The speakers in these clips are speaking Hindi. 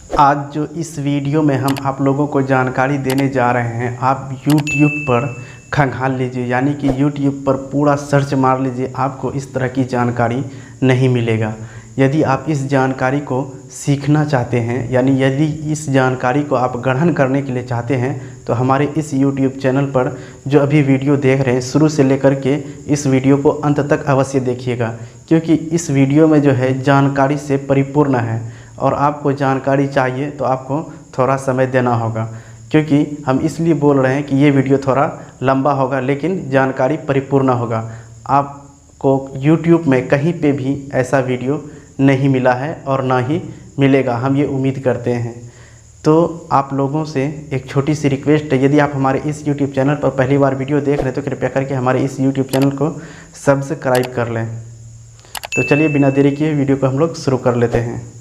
आज जो इस वीडियो में हम आप लोगों को जानकारी देने जा रहे हैं, आप YouTube पर खंगाल लीजिए, यानी कि YouTube पर पूरा सर्च मार लीजिए, आपको इस तरह की जानकारी नहीं मिलेगा। यदि आप इस जानकारी को सीखना चाहते हैं, यानी यदि इस जानकारी को आप ग्रहण करने के लिए चाहते हैं, तो हमारे इस YouTube चैनल पर जो अभी वीडियो देख रहे हैं, शुरू से लेकर के इस वीडियो को अंत तक अवश्य देखिएगा, क्योंकि इस वीडियो में जो है जानकारी से परिपूर्ण है और आपको जानकारी चाहिए तो आपको थोड़ा समय देना होगा, क्योंकि हम इसलिए बोल रहे हैं कि ये वीडियो थोड़ा लंबा होगा लेकिन जानकारी परिपूर्ण होगा। आपको YouTube में कहीं पे भी ऐसा वीडियो नहीं मिला है और ना ही मिलेगा, हम ये उम्मीद करते हैं। तो आप लोगों से एक छोटी सी रिक्वेस्ट है, यदि आप हमारे इस YouTube चैनल पर पहली बार वीडियो देख रहे हैं तो कृपया करके हमारे इस YouTube चैनल को सब्सक्राइब कर लें। तो चलिए बिना देरी किए वीडियो को हम लोग शुरू कर लेते हैं।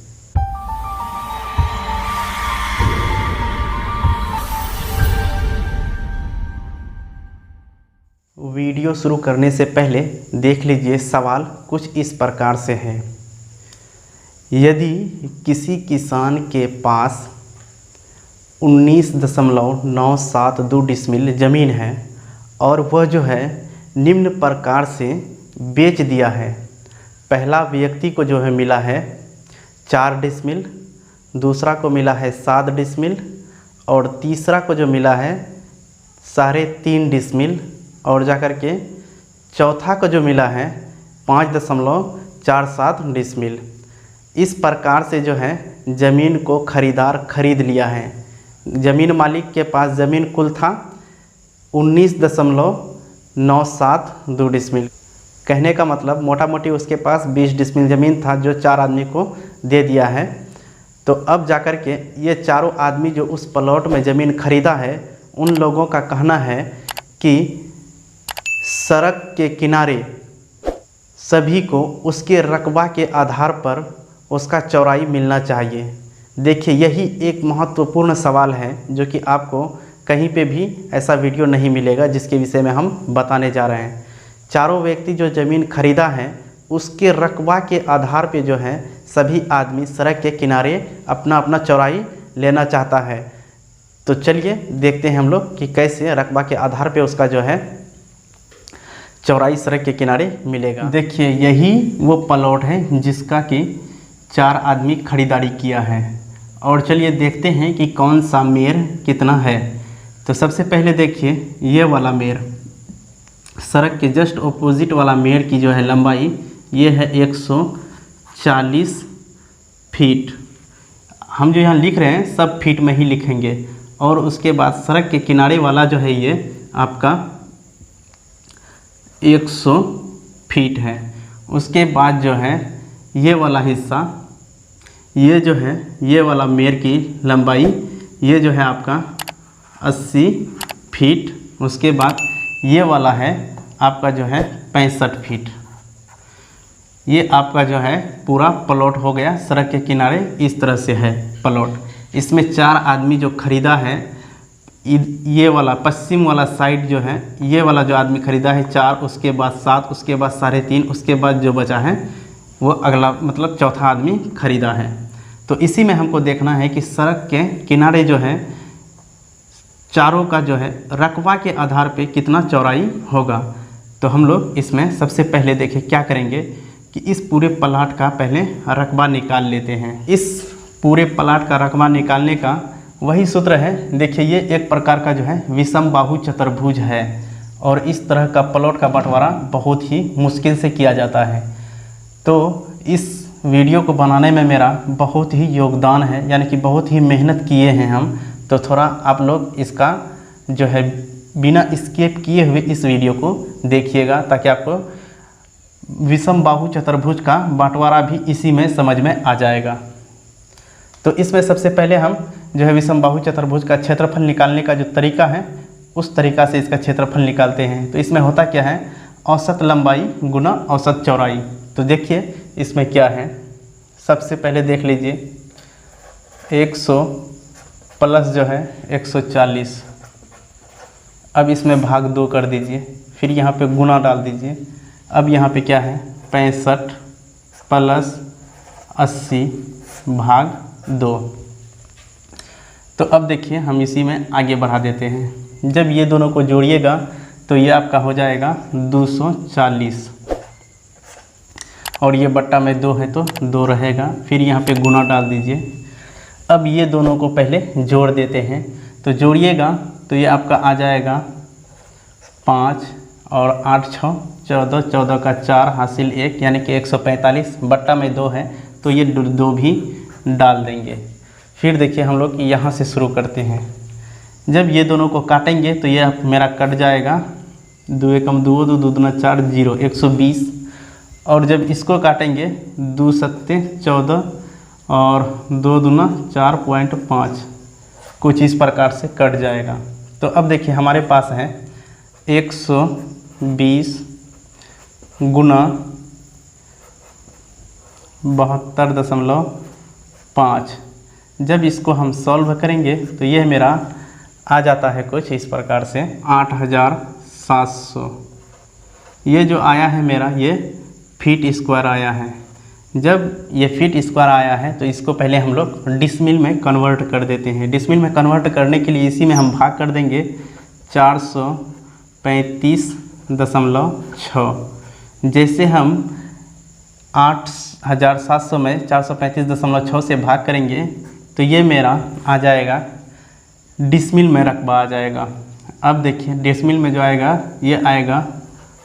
वीडियो शुरू करने से पहले देख लीजिए, सवाल कुछ इस प्रकार से है। यदि किसी किसान के पास 19.972 डिसमिल ज़मीन है और वह जो है निम्न प्रकार से बेच दिया है। पहला व्यक्ति को जो है मिला है 4 डिसमिल, दूसरा को मिला है 7 डिसमिल और तीसरा को जो मिला है 3.5 डिसमिल और जाकर के चौथा को जो मिला है 5.47 डिसमिल। इस प्रकार से जो है ज़मीन को खरीदार खरीद लिया है। ज़मीन मालिक के पास ज़मीन कुल था 19.972 डिसमिल। कहने का मतलब मोटा मोटी उसके पास 20 डिसमिल ज़मीन था जो 4 आदमी को दे दिया है। तो अब जाकर के ये चारों आदमी जो उस प्लॉट में ज़मीन खरीदा है, उन लोगों का कहना है कि सड़क के किनारे सभी को उसके रकबा के आधार पर उसका चौड़ाई मिलना चाहिए। देखिए, यही एक महत्वपूर्ण सवाल है जो कि आपको कहीं पे भी ऐसा वीडियो नहीं मिलेगा जिसके विषय में हम बताने जा रहे हैं। चारों व्यक्ति जो ज़मीन खरीदा है उसके रकबा के आधार पे जो है सभी आदमी सड़क के किनारे अपना अपना चौड़ाई लेना चाहता है। तो चलिए देखते हैं हम लोग कि कैसे रकबा के आधार पे उसका जो है चौड़ाई सड़क के किनारे मिलेगा। देखिए, यही वो प्लॉट है जिसका कि 4 आदमी खरीदारी किया है। और चलिए देखते हैं कि कौन सा मेर कितना है। तो सबसे पहले देखिए, ये वाला मेर, सड़क के जस्ट ऑपोजिट वाला मेर की जो है लंबाई ये है 140 फीट। हम जो यहाँ लिख रहे हैं सब फीट में ही लिखेंगे। और उसके बाद सड़क के किनारे वाला जो है ये आपका 100 फीट है। उसके बाद जो है ये वाला हिस्सा, ये जो है ये वाला मेर की लंबाई ये जो है आपका 80 फीट। उसके बाद ये वाला है आपका जो है 65 फीट। ये आपका जो है पूरा प्लॉट हो गया। सड़क के किनारे इस तरह से है प्लॉट। इसमें 4 आदमी जो खरीदा है, ये वाला पश्चिम वाला साइड जो है ये वाला जो आदमी खरीदा है 4, उसके बाद 7, उसके बाद 3.5, उसके बाद जो बचा है वो अगला मतलब चौथा आदमी खरीदा है। तो इसी में हमको देखना है कि सड़क के किनारे जो है चारों का जो है रकबा के आधार पे कितना चौड़ाई होगा। तो हम लोग इसमें सबसे पहले देखें क्या करेंगे कि इस पूरे प्लॉट का पहले रकबा निकाल लेते हैं। इस पूरे प्लॉट का रकबा निकालने का वही सूत्र है। देखिए, ये एक प्रकार का जो है विषम बाहु चतुर्भुज है और इस तरह का प्लॉट का बंटवारा बहुत ही मुश्किल से किया जाता है। तो इस वीडियो को बनाने में मेरा बहुत ही योगदान है, यानी कि बहुत ही मेहनत किए हैं हम। तो थोड़ा आप लोग इसका जो है बिना स्किप किए हुए इस वीडियो को देखिएगा, ताकि आपको विषम बाहु चतुर्भुज का बंटवारा भी इसी में समझ में आ जाएगा। तो इसमें सबसे पहले हम जो है विषम बाहु चतुर्भुज का क्षेत्रफल निकालने का जो तरीका है उस तरीका से इसका क्षेत्रफल निकालते हैं। तो इसमें होता क्या है, औसत लंबाई गुना औसत चौड़ाई। तो देखिए इसमें क्या है, सबसे पहले देख लीजिए 100 प्लस जो है 140। अब इसमें भाग 2 कर दीजिए, फिर यहाँ पे गुना डाल दीजिए। अब यहाँ पे क्या है 65 प्लस 80 भाग 2। तो अब देखिए हम इसी में आगे बढ़ा देते हैं। जब ये दोनों को जोड़िएगा तो ये आपका हो जाएगा 240 और ये बट्टा में 2 है तो 2 रहेगा। फिर यहाँ पे गुना डाल दीजिए। अब ये दोनों को पहले जोड़ देते हैं, तो जोड़िएगा तो ये आपका आ जाएगा 5 और 8 6 14, 14 का 4 हासिल 1 यानी कि 145। बट्टा में 2 है तो ये 2 भी डाल देंगे। फिर देखिए हम लोग यहाँ से शुरू करते हैं। जब ये दोनों को काटेंगे तो ये मेरा कट जाएगा, 2 एकम 2, 2 दूना 4, 0 120। और जब इसको काटेंगे 2 सत्ते 14 और 2 दूना 4.5, कुछ इस प्रकार से कट जाएगा। तो अब देखिए हमारे पास है 120 गुना 72.5। जब इसको हम सॉल्व करेंगे तो यह मेरा आ जाता है कुछ इस प्रकार से 8700। ये जो आया है मेरा ये फीट स्क्वायर आया है। जब ये फीट स्क्वायर आया है तो इसको पहले हम लोग डिसमिल में कन्वर्ट कर देते हैं। डिसमिल में कन्वर्ट करने के लिए इसी में हम भाग कर देंगे 435.6। जैसे हम 8700 में 435.6 से भाग करेंगे तो ये मेरा आ जाएगा डिसमिल में रकबा आ जाएगा। अब देखिए डिसमिल में जो आएगा ये आएगा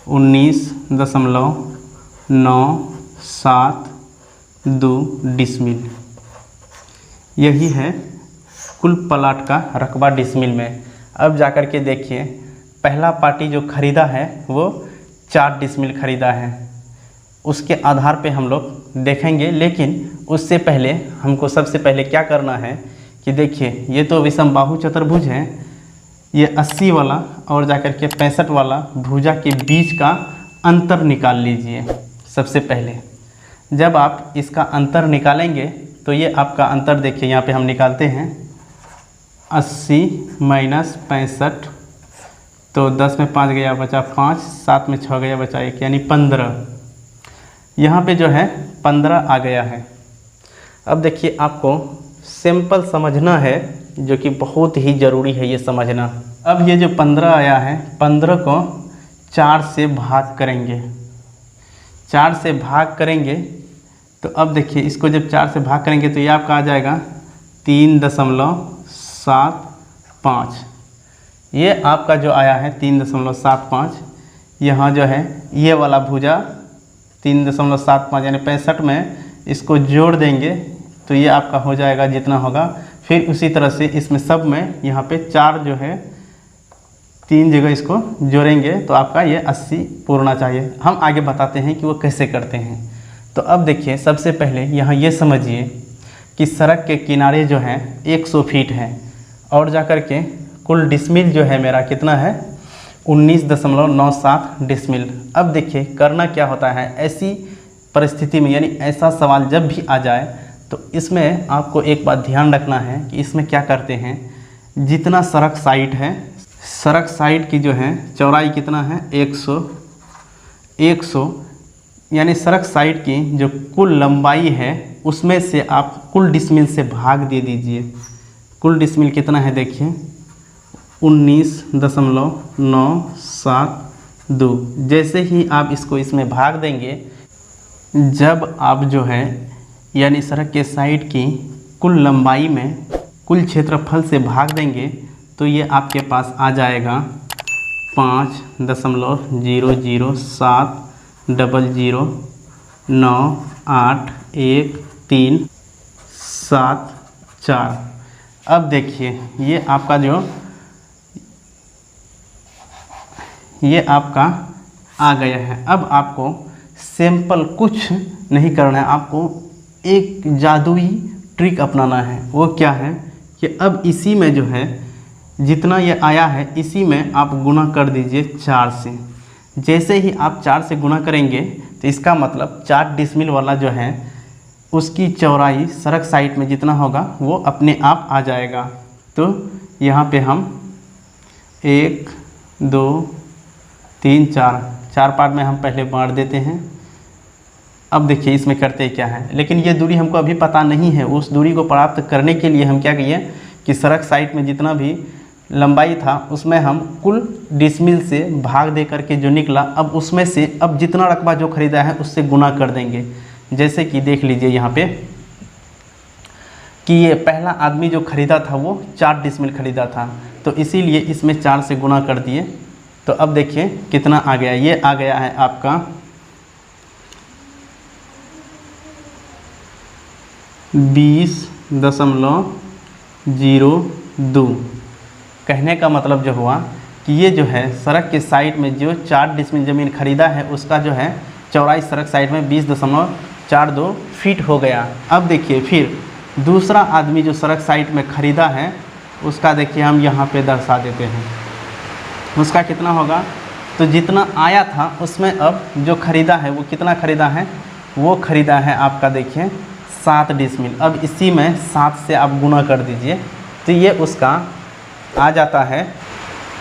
19.972 डिसमिल। यही है कुल प्लाट का रकबा डिसमिल में। अब जाकर के देखिए पहला पार्टी जो ख़रीदा है वो 4 डिसमिल ख़रीदा है, उसके आधार पे हम लोग देखेंगे। लेकिन उससे पहले हमको सबसे पहले क्या करना है कि देखिए ये तो विषमबाहु चतुर्भुज है, ये 80 वाला और जाकर के 65 वाला भुजा के बीच का अंतर निकाल लीजिए। सबसे पहले जब आप इसका अंतर निकालेंगे तो ये आपका अंतर देखिए यहाँ पे हम निकालते हैं 80 माइनस 65, तो 10 में 5 गया बचा 5, 7 में 6 गया बचा 1 यानी 15। यहाँ पे जो है 15 आ गया है। अब देखिए आपको सिंपल समझना है जो कि बहुत ही ज़रूरी है ये समझना। अब ये जो 15 आया है 15 को 4 से भाग करेंगे। 4 से भाग करेंगे तो अब देखिए इसको जब 4 से भाग करेंगे तो ये आपका आ जाएगा 3.75। ये आपका जो आया है 3.75, यहाँ जो है ये वाला भुजा 3.75 यानी 65 में इसको जोड़ देंगे तो ये आपका हो जाएगा जितना होगा। फिर उसी तरह से इसमें सब में यहाँ पे 4 जो है 3 जगह इसको जोड़ेंगे तो आपका ये 80 पूरना चाहिए। हम आगे बताते हैं कि वो कैसे करते हैं। तो अब देखिए सबसे पहले यहाँ ये समझिए कि सड़क के किनारे जो है 100 फीट है और जाकर के कुल डिसमिल जो है मेरा कितना है 19.97 डिसमिल। अब देखिए करना क्या होता है ऐसी परिस्थिति में, यानी ऐसा सवाल जब भी आ जाए तो इसमें आपको एक बात ध्यान रखना है कि इसमें क्या करते हैं, जितना सड़क साइड है, सड़क साइड की जो है चौड़ाई कितना है 100 यानी सड़क साइड की जो कुल लंबाई है उसमें से आप कुल डिसमिल से भाग दे दीजिए। कुल डिसमिल कितना है देखिए 19.972। जैसे ही आप इसको इसमें भाग देंगे, जब आप जो है यानी सड़क के साइड की कुल लंबाई में कुल क्षेत्रफल से भाग देंगे तो ये आपके पास आ जाएगा 5.00700981374। अब देखिए ये आपका जो ये आपका आ गया है। अब आपको सिंपल कुछ नहीं करना है, आपको एक जादुई ट्रिक अपनाना है। वो क्या है कि अब इसी में जो है जितना ये आया है इसी में आप गुना कर दीजिए 4 से। जैसे ही आप 4 से गुना करेंगे तो इसका मतलब 4 डिसमिल वाला जो है उसकी चौड़ाई सड़क साइड में जितना होगा वो अपने आप आ जाएगा। तो यहाँ पे हम 1 2 3 4 पार्ट में हम पहले बांट देते हैं। अब देखिए इसमें करते क्या है, लेकिन ये दूरी हमको अभी पता नहीं है। उस दूरी को प्राप्त करने के लिए हम क्या किए कि सड़क साइड में जितना भी लंबाई था उसमें हम कुल डिसमिल से भाग दे करके जो निकला, अब उसमें से अब जितना रकबा जो खरीदा है उससे गुना कर देंगे। जैसे कि देख लीजिए यहाँ पे कि ये पहला आदमी जो खरीदा था वो 4 डिसमिल खरीदा था, तो इसीलिए इसमें 4 से गुना कर दिए। तो अब देखिए कितना आ गया, ये आ गया है आपका 20.02। कहने का मतलब जो हुआ कि ये जो है सड़क के साइड में जो 4 डिसमिल ज़मीन खरीदा है उसका जो है चौड़ाई सड़क साइड में 20.42 फीट हो गया। अब देखिए फिर दूसरा आदमी जो सड़क साइड में ख़रीदा है उसका देखिए हम यहाँ पे दर्शा देते हैं, उसका कितना होगा। तो जितना आया था उसमें अब जो ख़रीदा है वो कितना ख़रीदा है, वो ख़रीदा है आपका देखिए 7 डिसमिल। अब इसी में 7 से आप गुना कर दीजिए तो ये उसका आ जाता है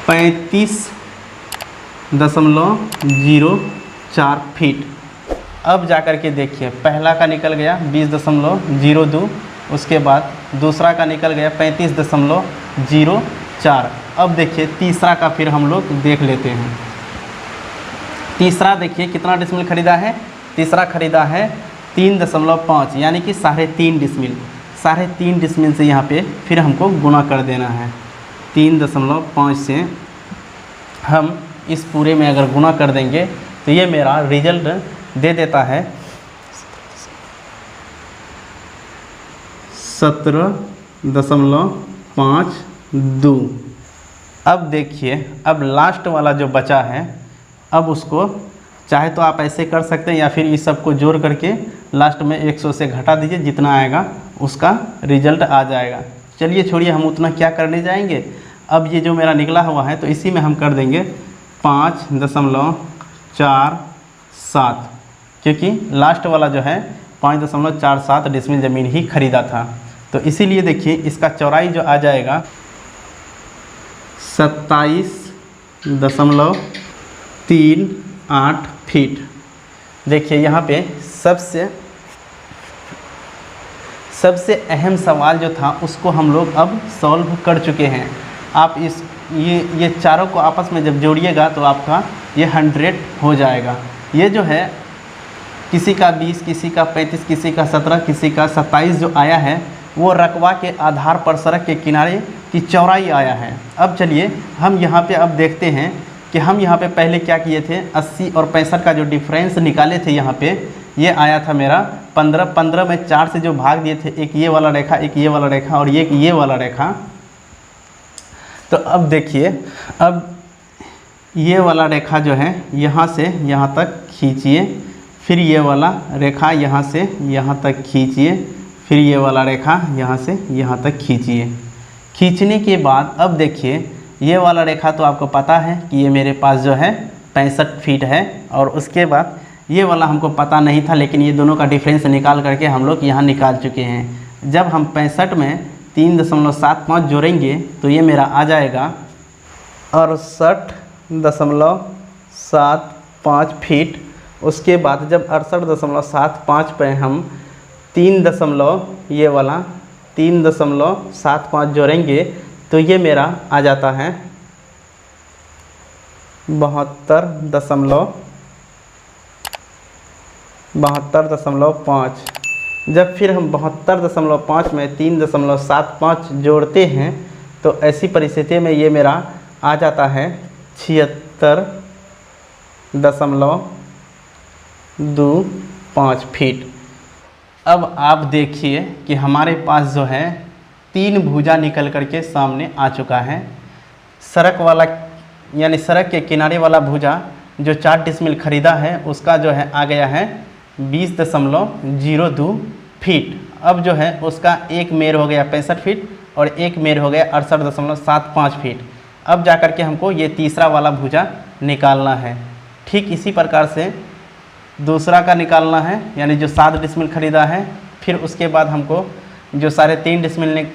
35.04 फीट। अब जा कर के देखिए पहला का निकल गया 20.02, उसके बाद दूसरा का निकल गया 35.04। अब देखिए तीसरा का फिर हम लोग देख लेते हैं। तीसरा देखिए कितना डिसमिल खरीदा है, तीसरा खरीदा है 3.5 यानी कि 3.5 डिसमिल। 3.5 डिसमिल से यहाँ पे फिर हमको गुना कर देना है। 3.5 से हम इस पूरे में अगर गुना कर देंगे तो ये मेरा रिजल्ट दे देता है 17.52। अब देखिए अब लास्ट वाला जो बचा है, अब उसको चाहे तो आप ऐसे कर सकते हैं या फिर इस सब को जोड़ करके लास्ट में 100 से घटा दीजिए, जितना आएगा उसका रिजल्ट आ जाएगा। चलिए छोड़िए, हम उतना क्या करने जाएंगे। अब ये जो मेरा निकला हुआ है तो इसी में हम कर देंगे 5.47, क्योंकि लास्ट वाला जो है 5.47 डिसमिल ज़मीन ही खरीदा था। तो इसीलिए देखिए इसका चौड़ाई जो आ जाएगा 27.38 फीट। देखिए यहाँ पे सबसे अहम सवाल जो था उसको हम लोग अब सॉल्व कर चुके हैं। आप ये चारों को आपस में जब जोड़िएगा तो आपका ये 100 हो जाएगा। ये जो है किसी का 20, किसी का 35, किसी का 17, किसी का 27 जो आया है वो रकबा के आधार पर सड़क के किनारे की चौड़ाई आया है। अब चलिए हम यहाँ पे अब देखते हैं कि हम यहाँ पे पहले क्या किए थे, 80 और 65 का जो डिफरेंस निकाले थे। यहाँ पे ये आया था मेरा 15 में 4 से जो भाग दिए थे, एक ये वाला रेखा, एक ये वाला रेखा और एक ये वाला रेखा। तो अब देखिए अब ये वाला रेखा जो है यहाँ से यहाँ तक खींचिए, फिर ये वाला रेखा यहाँ से यहाँ तक खींचिए, फिर ये वाला रेखा यहाँ से यहाँ तक खींचिए। खींचने के बाद अब देखिए ये वाला रेखा तो आपको पता है कि ये मेरे पास जो है 65 फीट है, और उसके बाद ये वाला हमको पता नहीं था, लेकिन ये दोनों का डिफरेंस निकाल करके हम लोग यहाँ निकाल चुके हैं। जब हम 65 में 3.75 जोड़ेंगे तो ये मेरा आ जाएगा 68.75 फीट। उसके बाद जब 68.75 पे हम 3.75 जोड़ेंगे तो ये मेरा आ जाता है 72.5। जब फिर हम 72.5 में 3.75 जोड़ते हैं तो ऐसी परिस्थिति में ये मेरा आ जाता है 76.25 फीट। अब आप देखिए कि हमारे पास जो है 3 भुजा निकल करके सामने आ चुका है। सड़क वाला यानी सड़क के किनारे वाला भुजा जो 4 डिसमिल खरीदा है उसका जो है आ गया है 20.02 फीट। अब जो है उसका एक मेर हो गया 65 फीट और एक मेर हो गया 68.75 फीट। अब जा कर के हमको ये तीसरा वाला भुजा निकालना है। ठीक इसी प्रकार से दूसरा का निकालना है, यानी जो 7 डिसमिल खरीदा है। फिर उसके बाद हमको जो 3.5 डिसमिल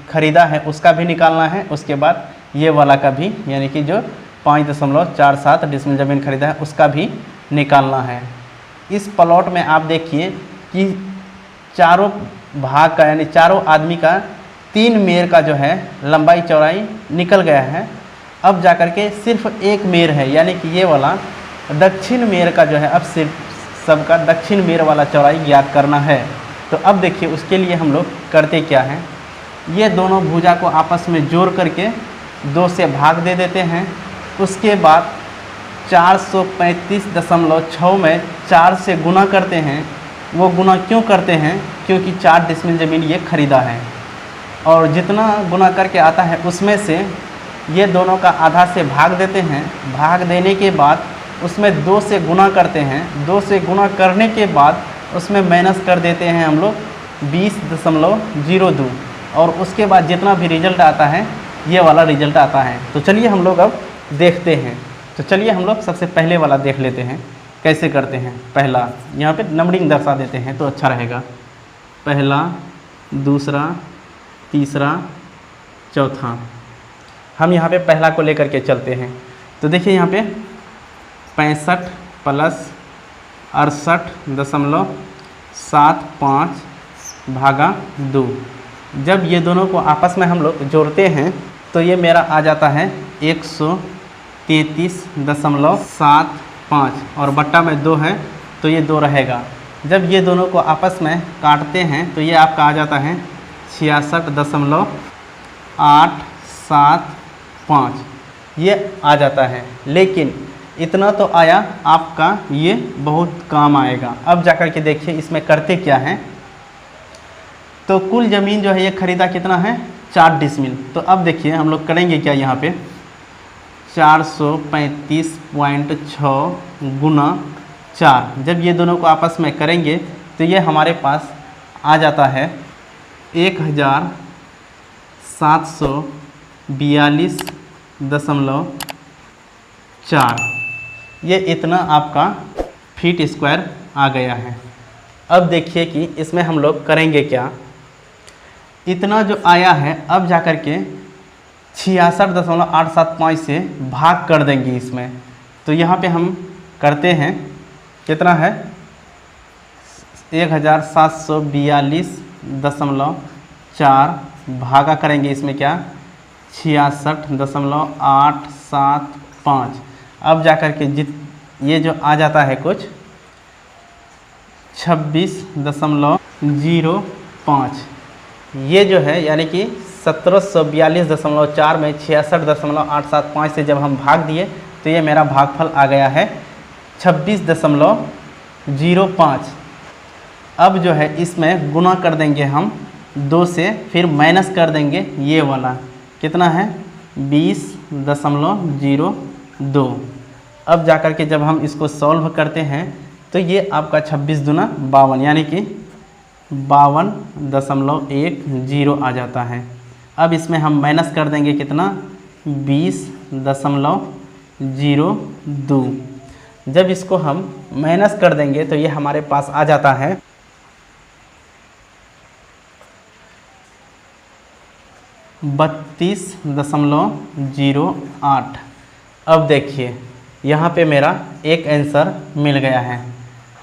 खरीदा है उसका भी निकालना है। उसके बाद ये वाला का भी, यानी कि जो 5.47 डिसमिल ज़मीन खरीदा है उसका भी निकालना है। इस प्लॉट में आप देखिए कि चारों भाग का यानी चारों आदमी का 3 मेर का जो है लंबाई चौड़ाई निकल गया है। अब जाकर के सिर्फ एक मेर है, यानी कि ये वाला दक्षिण मेर का जो है अब सिर्फ सबका दक्षिण मेर वाला चौड़ाई ज्ञात करना है। तो अब देखिए उसके लिए हम लोग करते क्या हैं, ये दोनों भुजा को आपस में जोड़ करके 2 से भाग दे देते हैं। उसके बाद 435.6 में 4 से गुना करते हैं। वो गुना क्यों करते हैं, क्योंकि 4 डिसमिल ज़मीन ये खरीदा है और जितना गुना करके आता है उसमें से ये दोनों का आधा से भाग देते हैं। भाग देने के बाद उसमें 2 से गुना करते हैं। 2 से गुना करने के बाद उसमें माइनस कर देते हैं हम लोग 20.02 और उसके बाद जितना भी रिजल्ट आता है ये वाला रिजल्ट आता है। तो चलिए हम लोग अब देखते हैं। तो चलिए हम लोग सबसे पहले वाला देख लेते हैं कैसे करते हैं। पहला यहाँ पे नंबरिंग दर्शा देते हैं तो अच्छा रहेगा। पहला, दूसरा, तीसरा, चौथा। हम यहाँ पे पहला को लेकर के चलते हैं। तो देखिए यहाँ पे 65 प्लस 68.75 भागा 2। जब ये दोनों को आपस में हम लोग जोड़ते हैं तो ये मेरा आ जाता है 133.75 और बट्टा में 2 है तो ये 2 रहेगा। जब ये दोनों को आपस में काटते हैं तो ये आपका आ जाता है 66.875 ये आ जाता है। लेकिन इतना तो आया आपका, ये बहुत काम आएगा। अब जाकर के देखिए इसमें करते क्या हैं। तो कुल ज़मीन जो है ये खरीदा कितना है, 4 डिसमिल। तो अब देखिए हम लोग करेंगे क्या, यहाँ पे 435.6 गुना 4। जब ये दोनों को आपस में करेंगे तो ये हमारे पास आ जाता है 1742.4। ये इतना आपका फीट स्क्वायर आ गया है। अब देखिए कि इसमें हम लोग करेंगे क्या। इतना जो आया है अब जाकर के 66.875 से भाग कर देंगे इसमें। तो यहाँ पे हम करते हैं, कितना है 1742.4 भागा करेंगे इसमें क्या 66.875। अब जाकर के ये जो आ जाता है कुछ 26.05। ये जो है यानी कि 1742.4 में 66.875 से जब हम भाग दिए तो ये मेरा भागफल आ गया है 26.05। अब जो है इसमें गुना कर देंगे हम 2 से, फिर माइनस कर देंगे ये वाला, कितना है 20.02। अब जाकर के जब हम इसको सॉल्व करते हैं तो ये आपका 26 दूना 52 यानी कि 52.10 आ जाता है। अब इसमें हम माइनस कर देंगे कितना 20.02। जब इसको हम माइनस कर देंगे तो ये हमारे पास आ जाता है 32.08। अब देखिए यहाँ पे मेरा एक आंसर मिल गया है।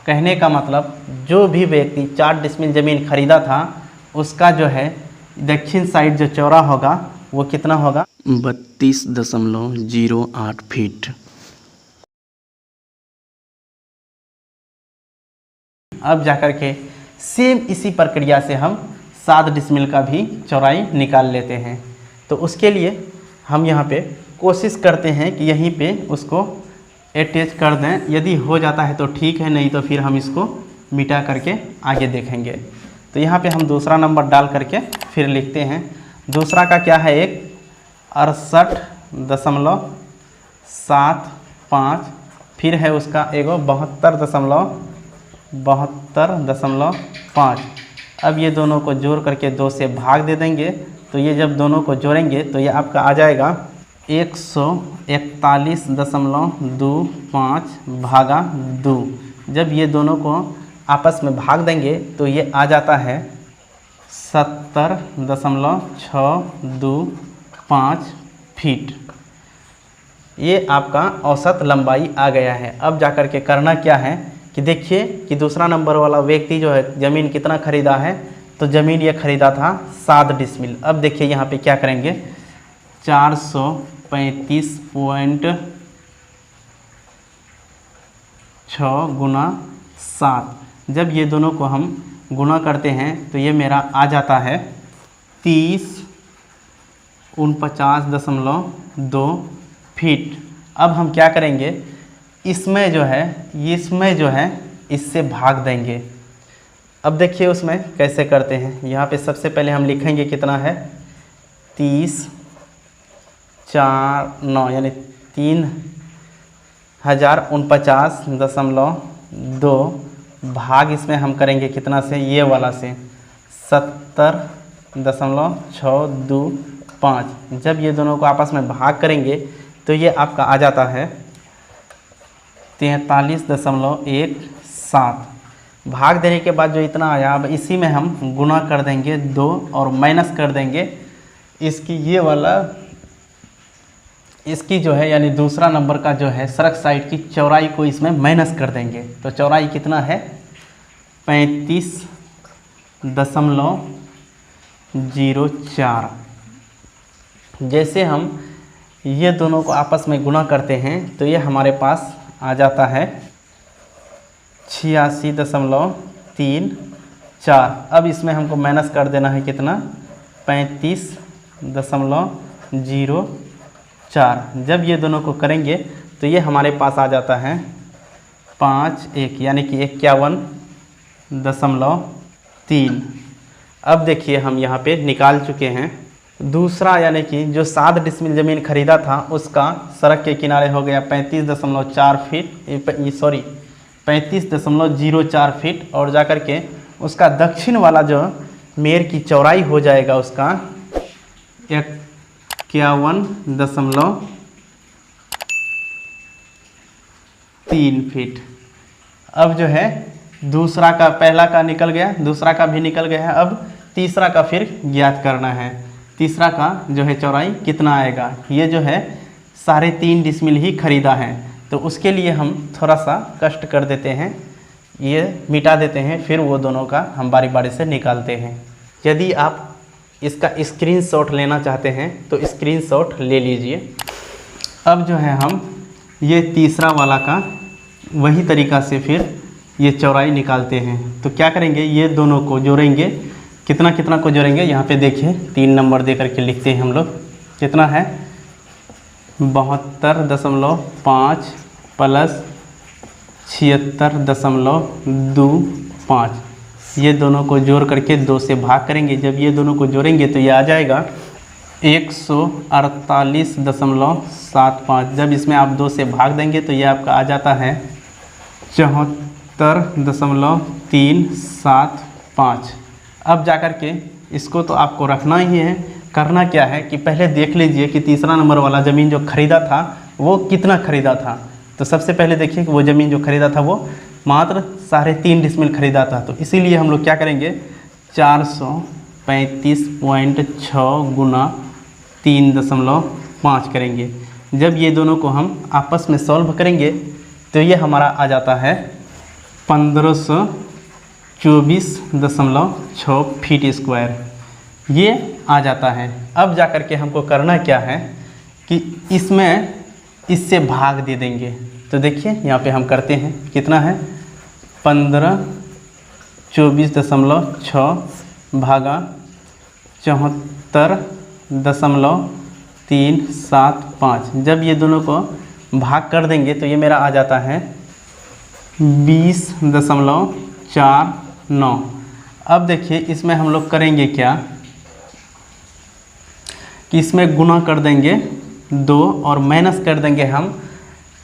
कहने का मतलब जो भी व्यक्ति 4 डिसमिल ज़मीन खरीदा था उसका जो है दक्षिण साइड जो चौड़ा होगा वो कितना होगा 32.08 फीट। अब जाकर के सेम इसी प्रक्रिया से हम 7 डिसमिल का भी चौड़ाई निकाल लेते हैं। तो उसके लिए हम यहाँ पे कोशिश करते हैं कि यहीं पे उसको अटैच कर दें। यदि हो जाता है तो ठीक है, नहीं तो फिर हम इसको मिटा करके आगे देखेंगे। तो यहाँ पे हम दूसरा नंबर डाल करके फिर लिखते हैं। दूसरा का क्या है एक 68.75, फिर है उसका एगो 72.5। अब ये दोनों को जोड़ करके 2 से भाग दे देंगे। तो ये जब दोनों को जोड़ेंगे तो ये आपका आ जाएगा 141.25 भागा 2। जब ये दोनों को आपस में भाग देंगे तो ये आ जाता है 70.625 फीट। ये आपका औसत लंबाई आ गया है। अब जाकर के करना क्या है कि देखिए कि दूसरा नंबर वाला व्यक्ति जो है ज़मीन कितना ख़रीदा है तो ज़मीन ये खरीदा था 7 डिसमिल। अब देखिए यहाँ पे क्या करेंगे, 435.6 गुना 7, जब ये दोनों को हम गुना करते हैं तो ये मेरा आ जाता है 3049.2 फीट। अब हम क्या करेंगे, इसमें जो है इससे भाग देंगे। अब देखिए उसमें कैसे करते हैं। यहाँ पे सबसे पहले हम लिखेंगे कितना है, 3049 यानी 3049.2 भाग इसमें हम करेंगे कितना से, ये वाला से 70.625। जब ये दोनों को आपस में भाग करेंगे तो ये आपका आ जाता है 43.17। भाग देने के बाद जो इतना आया, अब इसी में हम गुना कर देंगे 2 और माइनस कर देंगे इसकी ये वाला, इसकी जो है यानी दूसरा नंबर का जो है सड़क साइड की चौड़ाई को इसमें माइनस कर देंगे। तो चौड़ाई कितना है, 35.04। जैसे हम ये दोनों को आपस में गुना करते हैं तो ये हमारे पास आ जाता है 86.34। अब इसमें हमको माइनस कर देना है कितना, 35.04। जब ये दोनों को करेंगे तो ये हमारे पास आ जाता है 51 यानी कि 51.3। अब देखिए हम यहाँ पे निकाल चुके हैं दूसरा, यानी कि जो 7 डिसमिल ज़मीन खरीदा था उसका सड़क के किनारे हो गया 35.4 फीट, 35.04 फीट, और जाकर के उसका दक्षिण वाला जो मेर की चौड़ाई हो जाएगा उसका 51.3 फीट। अब जो है दूसरा का, पहला का निकल गया, दूसरा का भी निकल गया है। अब तीसरा का फिर ज्ञात करना है। तीसरा का जो है चौड़ाई कितना आएगा, ये जो है 3.5 डिसमिल ही खरीदा है, तो उसके लिए हम थोड़ा सा कष्ट कर देते हैं, ये मिटा देते हैं, फिर वो दोनों का हम बारी बारी से निकालते हैं। यदि आप इसका स्क्रीनशॉट लेना चाहते हैं तो स्क्रीनशॉट ले लीजिए। अब जो है हम ये तीसरा वाला का वही तरीका से फिर ये चौड़ाई निकालते हैं। तो क्या करेंगे, ये दोनों को जोड़ेंगे, कितना कितना को जोड़ेंगे, यहाँ पे देखिए 3 नंबर दे करके लिखते हैं हम लोग, कितना है 72.5 प्लस 76.25। ये दोनों को जोड़ करके 2 से भाग करेंगे। जब ये दोनों को जोड़ेंगे तो ये आ जाएगा 148.75। जब इसमें आप 2 से भाग देंगे तो ये आपका आ जाता है 74.375। अब जाकर के इसको तो आपको रखना ही है। करना क्या है कि पहले देख लीजिए कि तीसरा नंबर वाला ज़मीन जो खरीदा था वो कितना खरीदा था। तो सबसे पहले देखिए कि वो ज़मीन जो खरीदा था वो मात्र 3.5 डिसमिल खरीदा था। तो इसीलिए हम लोग क्या करेंगे, 435.6 गुना 3.5 करेंगे। जब ये दोनों को हम आपस में सॉल्व करेंगे तो ये हमारा आ जाता है 1524.6 फीट स्क्वायर, ये आ जाता है। अब जा कर के हमको करना क्या है कि इसमें इससे भाग दे देंगे। तो देखिए यहाँ पे हम करते हैं, कितना है 1524.6 भागा 74.375। जब ये दोनों को भाग कर देंगे तो ये मेरा आ जाता है 20.49। अब देखिए इसमें हम लोग करेंगे क्या कि इसमें गुना कर देंगे 2 और माइनस कर देंगे हम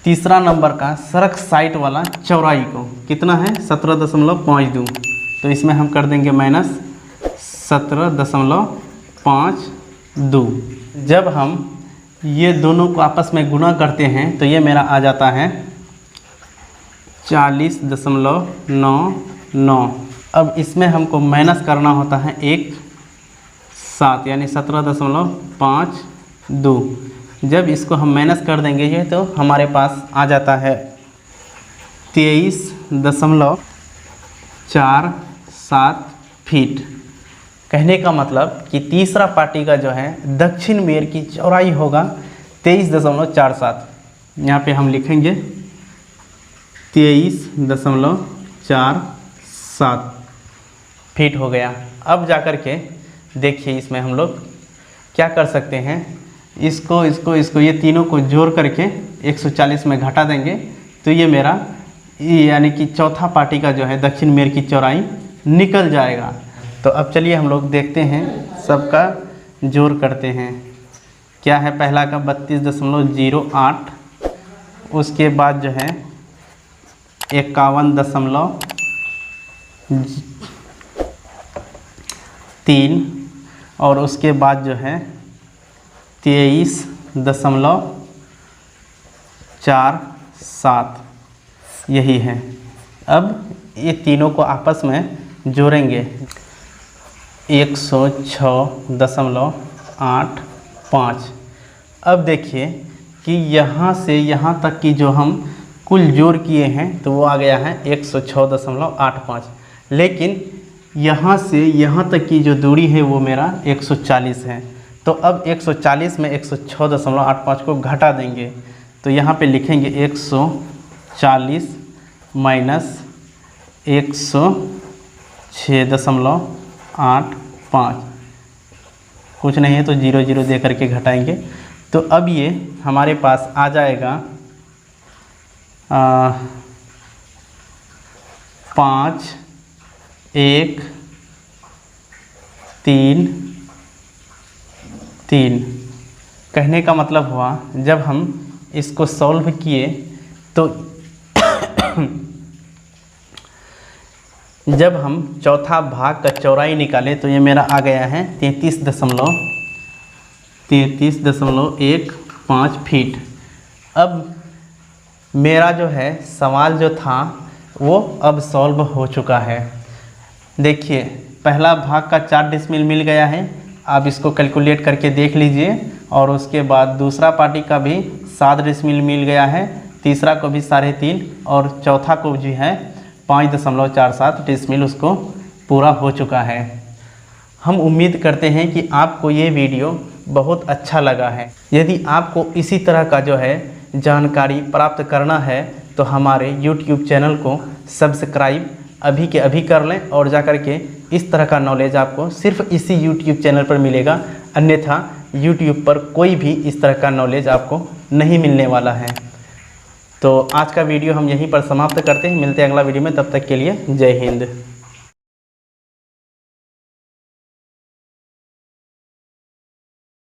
तीसरा नंबर का सड़क साइड वाला चौड़ाई को, कितना है 17.52। तो इसमें हम कर देंगे माइनस 17.52। जब हम ये दोनों को आपस में गुना करते हैं तो ये मेरा आ जाता है 40.99। अब इसमें हमको माइनस करना होता है 7 यानी 17.52। जब इसको हम माइनस कर देंगे ये तो हमारे पास आ जाता है 23.47 फीट। कहने का मतलब कि तीसरा पार्टी का जो है दक्षिण मेर की चौड़ाई होगा 23.47। यहाँ पे हम लिखेंगे 23.47 फीट हो गया। अब जा कर के देखिए इसमें हम लोग क्या कर सकते हैं, इसको ये तीनों को जोड़ करके 140 में घटा देंगे तो ये मेरा यानी कि चौथा पार्टी का जो है दक्षिण मेर की चौड़ाई निकल जाएगा। तो अब चलिए हम लोग देखते हैं, सबका जोड़ करते हैं। क्या है, पहला का 32.08, उसके बाद जो है 51.3 और उसके बाद जो है 23.47 यही है। अब ये तीनों को आपस में जोड़ेंगे 106.85। अब देखिए कि यहाँ से यहाँ तक की जो हम कुल जोड़ किए हैं तो वो आ गया है 106.85, लेकिन यहाँ से यहाँ तक की जो दूरी है वो मेरा 140 है। तो अब 140 में 106.85 को घटा देंगे तो यहाँ पे लिखेंगे 140 माइनस 106.85, कुछ नहीं है तो 0 दे करके घटाएंगे। तो अब ये हमारे पास आ जाएगा 5.133। कहने का मतलब हुआ जब हम इसको सॉल्व किए तो जब हम चौथा भाग का चौड़ाई निकाले तो ये मेरा आ गया है 33.15 फीट। अब मेरा जो है सवाल जो था वो अब सॉल्व हो चुका है। देखिए पहला भाग का 4 डिसमिल मिल गया है, आप इसको कैलकुलेट करके देख लीजिए। और उसके बाद दूसरा पार्टी का भी 7 डिसमिल मिल गया है, तीसरा को भी 3.5 और चौथा को जो है 5.47 डिसमिल उसको पूरा हो चुका है। हम उम्मीद करते हैं कि आपको ये वीडियो बहुत अच्छा लगा है। यदि आपको इसी तरह का जो है जानकारी प्राप्त करना है तो हमारे YouTube चैनल को सब्सक्राइब अभी के अभी कर लें और जा कर के इस तरह का नॉलेज आपको सिर्फ इसी YouTube चैनल पर मिलेगा, अन्यथा YouTube पर कोई भी इस तरह का नॉलेज आपको नहीं मिलने वाला है। तो आज का वीडियो हम यहीं पर समाप्त करते हैं, मिलते हैं अगला वीडियो में, तब तक के लिए जय हिंद।